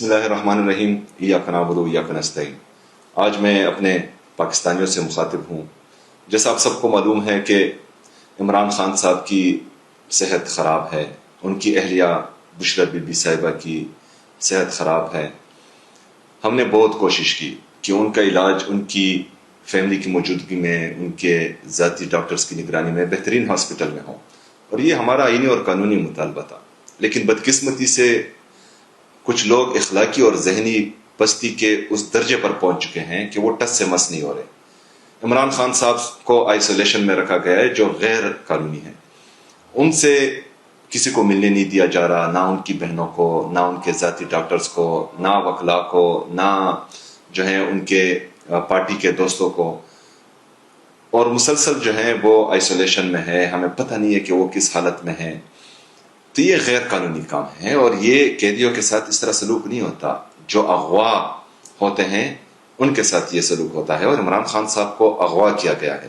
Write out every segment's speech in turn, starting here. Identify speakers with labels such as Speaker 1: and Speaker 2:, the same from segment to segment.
Speaker 1: بسم اللہ الرحمن الرحیم ایاک نعبد و ایاک نستعین۔ آج میں اپنے پاکستانیوں سے مخاطب ہوں۔ جیسا آپ سب کو معلوم ہے کہ عمران خان صاحب کی صحت خراب ہے، ان کی اہلیہ بشرا بی بی صاحبہ کی صحت خراب ہے۔ ہم نے بہت کوشش کی کہ ان کا علاج ان کی فیملی کی موجودگی میں، ان کے ذاتی ڈاکٹرز کی نگرانی میں بہترین ہاسپٹل میں ہوں، اور یہ ہمارا آئینی اور قانونی مطالبہ تھا۔ لیکن بدقسمتی سے کچھ لوگ اخلاقی اور ذہنی پستی کے اس درجے پر پہنچ چکے ہیں کہ وہ ٹس سے مس نہیں ہو رہے۔ عمران خان صاحب کو آئسولیشن میں رکھا گیا ہے جو غیر قانونی ہے۔ ان سے کسی کو ملنے نہیں دیا جا رہا، نہ ان کی بہنوں کو، نہ ان کے ذاتی ڈاکٹرز کو، نہ وکلاء کو، نہ جو ہیں ان کے پارٹی کے دوستوں کو، اور مسلسل جو ہیں وہ آئسولیشن میں ہے۔ ہمیں پتہ نہیں ہے کہ وہ کس حالت میں ہے۔ تو یہ غیر قانونی کام ہے، اور یہ قیدیوں کے ساتھ اس طرح سلوک نہیں ہوتا۔ جو اغوا ہوتے ہیں ان کے ساتھ یہ سلوک ہوتا ہے، اور عمران خان صاحب کو اغوا کیا گیا ہے۔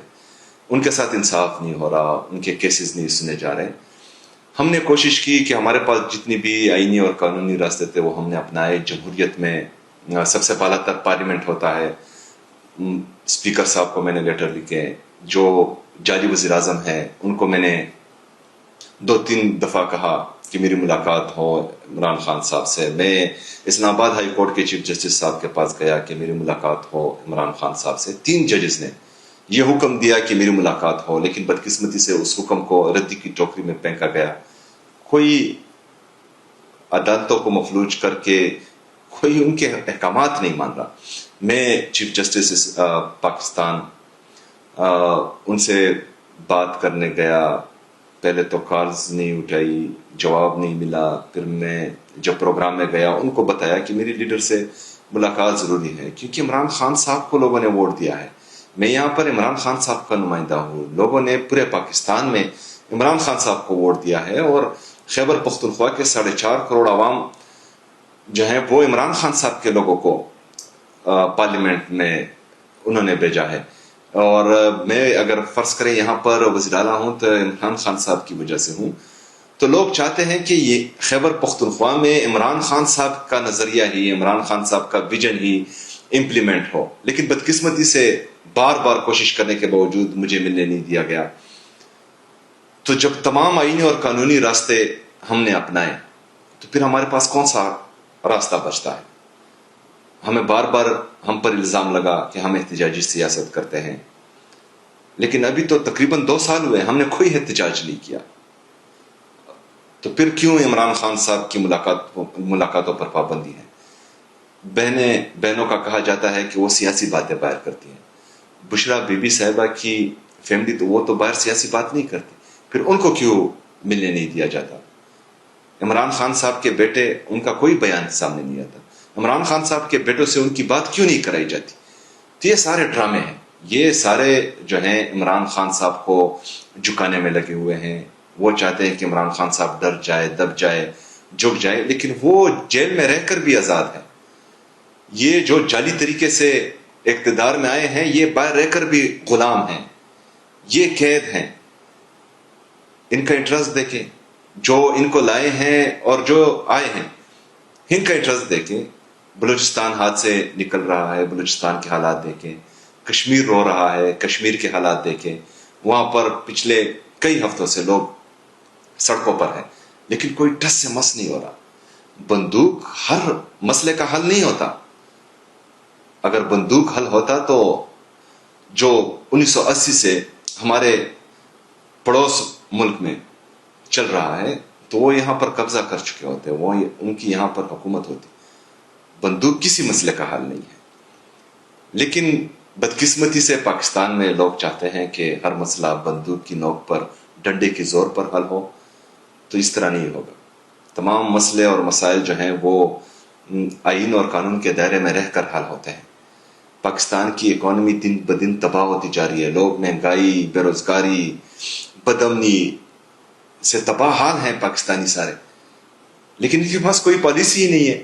Speaker 1: ان کے ساتھ انصاف نہیں ہو رہا، ان کے کیسز نہیں سنے جا رہے۔ ہم نے کوشش کی کہ ہمارے پاس جتنی بھی آئینی اور قانونی راستے تھے وہ ہم نے اپنائے۔ جمہوریت میں سب سے بالا تر پارلیمنٹ ہوتا ہے، اسپیکر صاحب کو میں نے لیٹر لکھے، جو جعلی وزیر اعظم ہیں ان کو میں نے 2-3 دفعہ کہا کہ میری ملاقات ہو عمران خان صاحب سے۔ میں اسلام آباد ہائی کورٹ کے چیف جسٹس صاحب کے پاس گیا کہ میری ملاقات ہو عمران خان صاحب سے۔ 3 ججز نے یہ حکم دیا کہ میری ملاقات ہو، لیکن بدقسمتی سے اس حکم کو ردی کی ٹوکری میں پھینکا گیا۔ کوئی عدالتوں کو مفلوج کر کے کوئی ان کے احکامات نہیں مان رہا۔ میں چیف جسٹس پاکستان ان سے بات کرنے گیا، پہلے تو کالز نہیں اٹھائی، جواب نہیں ملا۔ پھر میں جب پروگرام میں گیا ان کو بتایا کہ میری لیڈر سے ملاقات ضروری ہے، کیونکہ عمران خان صاحب کو لوگوں نے ووٹ دیا ہے۔ میں یہاں پر عمران خان صاحب کا نمائندہ ہوں۔ لوگوں نے پورے پاکستان میں عمران خان صاحب کو ووٹ دیا ہے، اور خیبر پختونخوا کے 4.5 کروڑ عوام جو ہیں وہ عمران خان صاحب کے لوگوں کو پارلیمنٹ میں انہوں نے بھیجا ہے۔ اور میں اگر فرض کریں یہاں پر وزیر اعلیٰ ہوں تو عمران خان صاحب کی وجہ سے ہوں۔ تو لوگ چاہتے ہیں کہ یہ خیبر پختونخوا میں عمران خان صاحب کا نظریہ ہی، عمران خان صاحب کا ویژن ہی امپلیمنٹ ہو، لیکن بدقسمتی سے بار بار کوشش کرنے کے باوجود مجھے ملنے نہیں دیا گیا۔ تو جب تمام آئینی اور قانونی راستے ہم نے اپنائے تو پھر ہمارے پاس کون سا راستہ بچتا ہے؟ ہمیں بار بار ہم پر الزام لگا کہ ہم احتجاجی سیاست کرتے ہیں، لیکن ابھی تو تقریباً 2 سال ہوئے ہم نے کوئی احتجاج نہیں کیا۔ تو پھر کیوں عمران خان صاحب کی ملاقاتوں پر پابندی ہے؟ بہنوں کا کہا جاتا ہے کہ وہ سیاسی باتیں باہر کرتی ہیں۔ بشرا بی بی صاحبہ کی فیملی تو وہ تو باہر سیاسی بات نہیں کرتی، پھر ان کو کیوں ملنے نہیں دیا جاتا؟ عمران خان صاحب کے بیٹے، ان کا کوئی بیان سامنے نہیں آتا۔ عمران خان صاحب کے بیٹوں سے ان کی بات کیوں نہیں کرائی جاتی؟ تو یہ سارے ڈرامے ہیں، یہ سارے جو ہیں عمران خان صاحب کو جھکانے میں لگے ہوئے ہیں۔ وہ چاہتے ہیں کہ عمران خان صاحب ڈر جائے، دب جائے، جھک جائے، لیکن وہ جیل میں رہ کر بھی آزاد ہے۔ یہ جو جعلی طریقے سے اقتدار میں آئے ہیں یہ باہر رہ کر بھی غلام ہیں، یہ قید ہیں۔ ان کا انٹرسٹ دیکھیں، جو ان کو لائے ہیں اور جو آئے ہیں ان کا انٹرسٹ دیکھیں۔ بلوچستان ہاتھ سے نکل رہا ہے، بلوچستان کے حالات دیکھیں۔ کشمیر رو رہا ہے، کشمیر کے حالات دیکھیں۔ وہاں پر پچھلے کئی ہفتوں سے لوگ سڑکوں پر ہیں، لیکن کوئی ٹس سے مس نہیں ہو رہا۔ بندوق ہر مسئلے کا حل نہیں ہوتا۔ اگر بندوق حل ہوتا تو جو 1980 سے ہمارے پڑوس ملک میں چل رہا ہے تو وہ یہاں پر قبضہ کر چکے ہوتے، وہ ان کی یہاں پر حکومت ہوتی۔ بندوق کسی مسئلے کا حل نہیں ہے، لیکن بدقسمتی سے پاکستان میں لوگ چاہتے ہیں کہ ہر مسئلہ بندوق کی نوک پر، ڈنڈے کے زور پر حل ہو، تو اس طرح نہیں ہوگا۔ تمام مسئلے اور مسائل جو ہیں وہ آئین اور قانون کے دائرے میں رہ کر حل ہوتے ہیں۔ پاکستان کی اکانومی دن بدن تباہ ہوتی جا رہی ہے۔ لوگ مہنگائی، بے روزگاری، بدامنی سے تباہ حال ہیں پاکستانی سارے، لیکن ان کے پاس کوئی پالیسی ہی نہیں ہے۔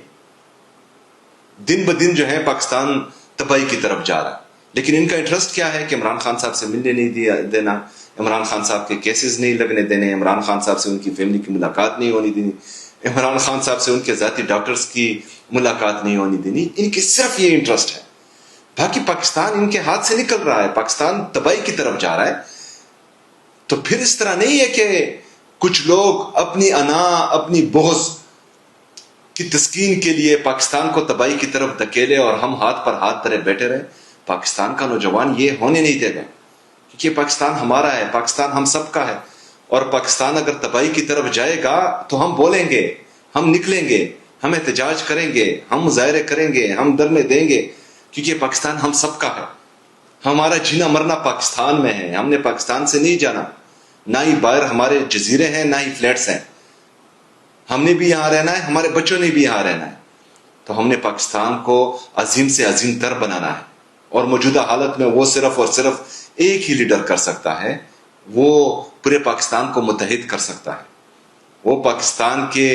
Speaker 1: دن بدن جو ہے پاکستان تباہی کی طرف جا رہا ہے، لیکن ان کا انٹرسٹ کیا ہے کہ عمران خان صاحب سے ملنے نہیں دینا، عمران خان صاحب کے کیسز نہیں لگنے دینے، عمران خان صاحب سے ان کی فیملی کی ملاقات نہیں ہونی دینی۔ عمران خان صاحب سے ان کے ذاتی ڈاکٹرز کی ملاقات نہیں ہونی دینی. ان کی صرف یہ انٹرسٹ ہے. باقی پاکستان ان کے ہاتھ سے نکل رہا ہے, پاکستان تباہی کی طرف جا رہا ہے. تو پھر اس طرح نہیں ہے کہ کچھ لوگ اپنی انا, اپنی بغض کی تسکین کے لیے پاکستان کو تباہی کی طرف دھکیلے اور ہم ہاتھ پر ہاتھ دھرے بیٹھے رہے. پاکستان کا نوجوان یہ ہونے نہیں دے گا, کیونکہ پاکستان ہمارا ہے, پاکستان ہم سب کا ہے. اور پاکستان اگر تباہی کی طرف جائے گا تو ہم بولیں گے, ہم نکلیں گے, ہم احتجاج کریں گے, ہم مظاہرے کریں گے, ہم دھرنے دیں گے, کیونکہ پاکستان ہم سب کا ہے. ہمارا جینا مرنا پاکستان میں ہے, ہم نے پاکستان سے نہیں جانا. نہ ہی باہر ہمارے جزیرے ہیں, نہ ہی فلیٹس ہیں. ہم نے بھی یہاں رہنا ہے, ہمارے بچوں نے بھی یہاں رہنا ہے. تو ہم نے پاکستان کو عظیم سے عظیم تر بنانا ہے. اور موجودہ حالت میں وہ صرف اور صرف ایک ہی لیڈر کر سکتا ہے, وہ پورے پاکستان کو متحد کر سکتا ہے. وہ پاکستان کے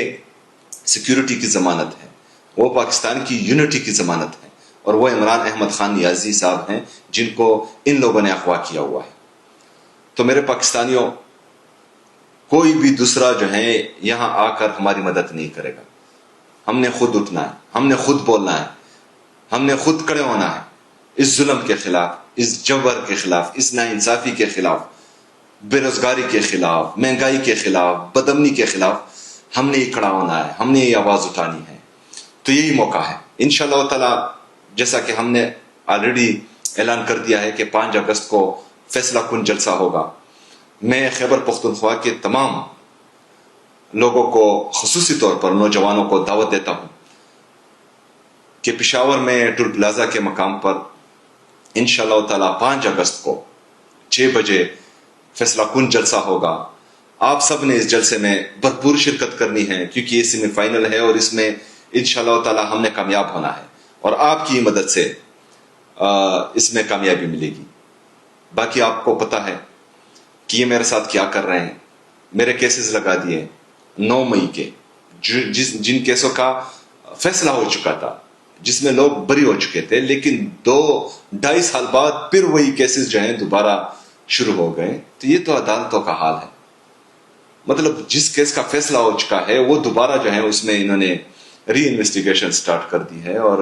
Speaker 1: سیکیورٹی کی ضمانت ہے, وہ پاکستان کی یونٹی کی ضمانت ہے, اور وہ عمران احمد خان نیازی صاحب ہیں جن کو ان لوگوں نے اغوا کیا ہوا ہے. تو میرے پاکستانیوں, کوئی بھی دوسرا جو ہے یہاں آ کر ہماری مدد نہیں کرے گا. ہم نے خود اٹھنا ہے, ہم نے خود بولنا ہے, ہم نے خود کھڑے ہونا ہے اس ظلم کے خلاف, اس جبر کے خلاف, اس ناانصافی کے خلاف, بے روزگاری کے خلاف, مہنگائی کے خلاف, بدامنی کے خلاف. ہم نے ہی کھڑا ہونا ہے, ہم نے یہ آواز اٹھانی ہے. تو یہی موقع ہے انشاءاللہ تعالی. جیسا کہ ہم نے آلریڈی اعلان کر دیا ہے کہ 5 اگست کو فیصلہ کن جلسہ ہوگا. میں خیبر پختونخوا کے تمام لوگوں کو, خصوصی طور پر نوجوانوں کو دعوت دیتا ہوں کہ پشاور میں ٹول پلازا کے مقام پر انشاءاللہ تعالی 5 اگست کو 6 بجے فیصلہ کن جلسہ ہوگا. آپ سب نے اس جلسے میں بھرپور شرکت کرنی ہے, کیونکہ یہ سیمی فائنل ہے اور اس میں انشاءاللہ تعالی ہم نے کامیاب ہونا ہے, اور آپ کی مدد سے اس میں کامیابی ملے گی. باقی آپ کو پتا ہے کہ یہ میرے ساتھ کیا کر رہے ہیں. میرے کیسز لگا دیے 9 مئی کے, جن کیسوں کا فیصلہ ہو چکا تھا, جس میں لوگ بری ہو چکے تھے, لیکن 2-2.5 سال بعد پھر وہی کیسز جو ہیں دوبارہ شروع ہو گئے. تو یہ تو عدالتوں کا حال ہے. مطلب جس کیس کا فیصلہ ہو چکا ہے وہ دوبارہ جو ہے اس میں انہوں نے ری انویسٹیگیشن سٹارٹ کر دی ہے, اور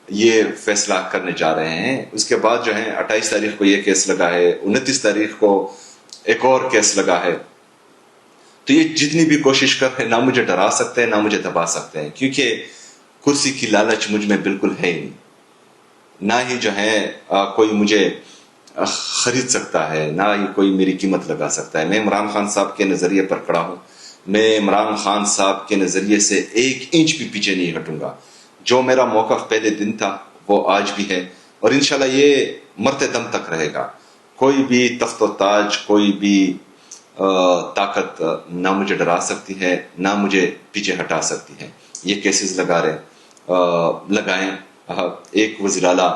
Speaker 1: یہ فیصلہ کرنے جا رہے ہیں. اس کے بعد جو ہے 28 تاریخ کو یہ کیس لگا ہے, 29 تاریخ کو ایک اور کیس لگا ہے. تو یہ جتنی بھی کوشش کر رہے ہیں, نہ مجھے ڈرا سکتے ہیں, نہ مجھے دبا سکتے ہیں, کیونکہ کرسی کی لالچ مجھ میں بالکل ہے ہی نہیں. نہ ہی جو ہے کوئی مجھے خرید سکتا ہے, نہ ہی کوئی میری قیمت لگا سکتا ہے. میں عمران خان صاحب کے نظریے پر کھڑا ہوں. میں عمران خان صاحب کے نظریے سے 1 انچ بھی پیچھے نہیں ہٹوں گا. جو میرا موقف پہلے دن تھا وہ آج بھی ہے, اور انشاءاللہ یہ مرتے دم تک رہے گا. کوئی بھی تخت و تاج, کوئی بھی طاقت نہ مجھے ڈرا سکتی ہے, نہ مجھے پیچھے ہٹا سکتی ہے. یہ کیسز لگائیں. ایک وزیر اعلیٰ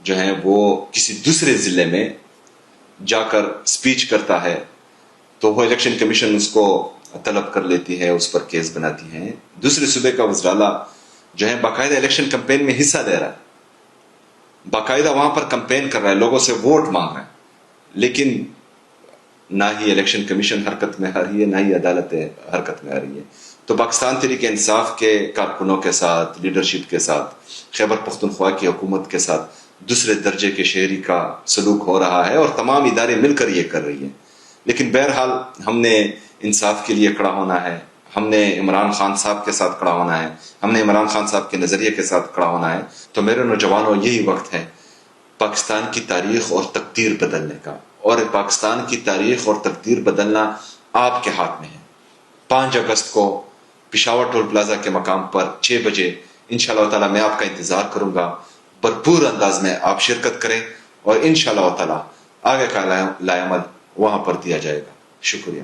Speaker 1: جو ہیں وہ کسی دوسرے ضلع میں جا کر سپیچ کرتا ہے تو وہ الیکشن کمیشن اس کو طلب کر لیتی ہے, اس پر کیس بناتی ہے. دوسرے صوبے کا وزیر اعلیٰ جو ہے باقاعدہ الیکشن کمپین میں حصہ لے رہا ہے, باقاعدہ وہاں پر کمپین کر رہا ہے, لوگوں سے ووٹ مانگ رہا ہے, لیکن نہ ہی الیکشن کمیشن حرکت میں آ رہی ہے, نہ ہی عدالت حرکت میں آ رہی ہے. تو پاکستان تحریک انصاف کے کارکنوں کے ساتھ, لیڈرشپ کے ساتھ, خیبر پختونخوا کی حکومت کے ساتھ دوسرے درجے کے شہری کا سلوک ہو رہا ہے, اور تمام ادارے مل کر یہ کر رہی ہیں. لیکن بہرحال ہم نے انصاف کے لیے کھڑا ہونا ہے, ہم نے عمران خان صاحب کے ساتھ کھڑا ہونا ہے, ہم نے عمران خان صاحب کے نظریے کے ساتھ کھڑا ہونا ہے. تو میرے نوجوانوں, یہی وقت ہے پاکستان کی تاریخ اور تقدیر بدلنے کا, اور پاکستان کی تاریخ اور تقدیر بدلنا آپ کے ہاتھ میں ہے. 5 اگست کو پشاور ٹول پلازا کے مقام پر 6 بجے انشاءاللہ تعالی میں آپ کا انتظار کروں گا. بھرپور انداز میں آپ شرکت کریں, اور انشاءاللہ تعالی آگے کا لائے عمل وہاں پر دیا جائے گا. شکریہ.